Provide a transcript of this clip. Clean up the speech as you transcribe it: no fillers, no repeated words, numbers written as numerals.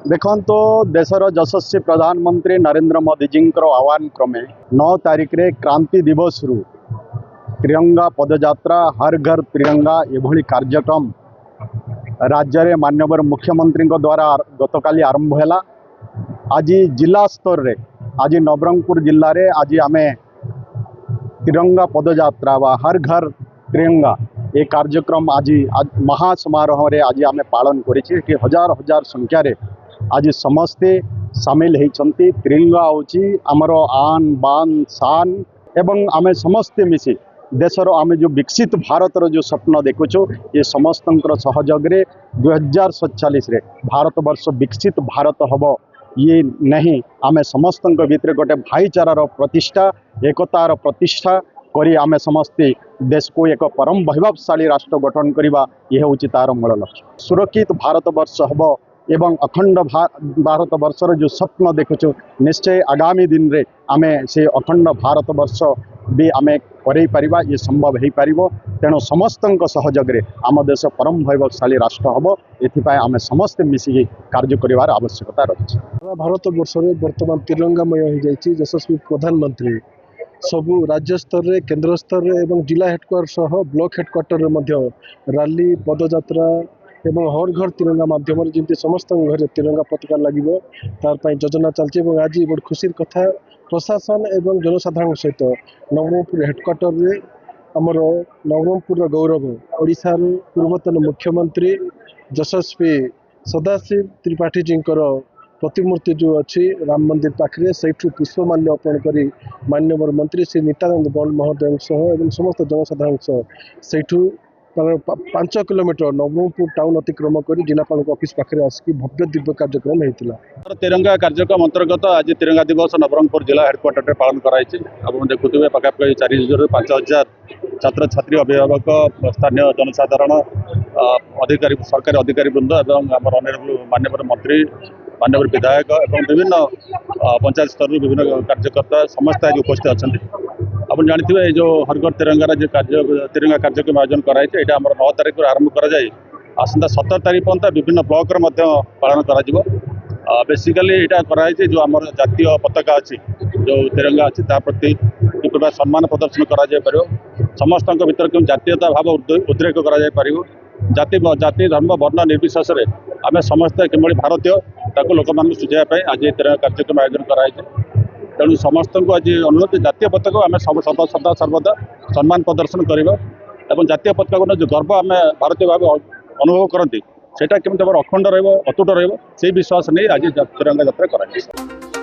देखो तो देशर यशस्वी प्रधानमंत्री नरेंद्र मोदी जी आह्वान क्रमे 9 तारिख रे क्रांति दिवस रु तिरंगा पदयात्रा हर घर तिरंगा एभली कार्यक्रम राज्य रे माननीय मुख्यमंत्री द्वारा गतकाली आरंभ है। आज जिला स्तर रे आज नवरंगपुर जिले में आज आम तिरंगा पदयात्रा व हर घर तिरंगा ये कार्यक्रम आज महासमारोह रे आज आम पालन करें। हजार हजार संख्या रे आज समस्ते सामिल होती। तिरंगा होची आमर आन बान शान एवं आम समस्ते मिसी देशर आम जो विकसित भारत जो स्वप्न देखुचु ये समस्त सहयोग रे 2047 रे भारत वर्ष विकसित भारत हम ये नहीं आम समस्त भितर गोटे भाईचारार प्रतिष्ठा एकतार प्रतिष्ठा करी आम समस्ते देश को एक परम वैभवशाली राष्ट्र गठन करवा ये हूँ तार मूल लक्ष्य। सुरक्षित भारत वर्ष हम एवं अखंड भारत वर्षर जो स्वप्न देखुचु निश्चय आगामी दिन रे आमे से अखंड भारत वर्ष भी आमे करई परिबा ये संभव हो पार। तेणु समस्त सहयोग रे आम देश परम वैभवशाली राष्ट्र हम एथिपाई आमे समस्त मिसिकी कार्य करिवार आवश्यकता रही। भारत वर्ष में वर्तमान तिरंगामय हो जाइए। यशस्वी प्रधानमंत्री सबू राज्य स्तर रे केंद्र स्तर रे एवं जिला हेडक्वार्टर सह ब्लॉक हेडक्वार्टर रे रैली पदयात्रा एवं हर घर तिरंगा माध्यम जमी समस्त घर तिरंगा पताका लगे तार योजना चलती। आज बड़ खुशी कथा प्रशासन एवं जनसाधारण सहित नवरंगपुर हेडक्वार्टर रे आमर नवरंगपुर गौरव ओडिशार पूर्वतन मुख्यमंत्री यशस्वी सदाशिव त्रिपाठी जी प्रतिमूर्ति जो अच्छी राम मंदिर पाखे से पुष्पमाल्य अर्पण कर माननीय मंत्री श्री नित्यानंद बंड महोदय एवं समस्त जनसाधारण से 5 किलोमीटर नवरंगपुर टाउन अतिक्रम कर जिलापाल ऑफिस पाखे आसिक भव्य दिव्य कार्यक्रम होता। तिरंगा कार्यक्रम अंतर्गत आज तिरंगा दिवस नवरंगपुर जिला हेडक्वार्टर पालन कराई। आप देखुए पाखापाखि 4,000 छात्र छात्री अभिभावक स्थानीय जनसाधारण अधिकारी सरकारी अधिकारी वृंद और ऑनरेबल माननीय मंत्री माननीय विधायक और विभिन्न पंचायत स्तर विभिन्न कार्यकर्ता समस्त आज उपस्थित अच्छा। आप जानते जो हर घर तिरंगार जो तिरंगा कार्यक्रम आयोजन कराई यहाँ आम 9 तारिख आरंभ कर आसंता 17 तारिख पर्यंत विभिन्न ब्लॉक पालन कर बेसिकाली यहाँ कराई जो आम जातीय पताका अच्छी जो तिरंगा अच्छी प्रति कि प्रकार सम्मान प्रदर्शन कर समस्त भर क्यों जातीयता भाव उद्रेक कर जाति जाति धर्म वर्ण निर्विशेष आम समस्त कि भारतीय ताको लोक मान सुझाई आज तिरंगा कार्यक्रम आयोजन कराई। तेणु समस्त को आज अनुरोध जातीय पताका आम सदा सर्वदा सम्मान प्रदर्शन करवा और जातीय पताका जो गर्व आम भारतीय भाव अनुभव करती सेटा केमती अखंड रखुट रही विश्वास नहीं आज तिरंगा यात्रा कर।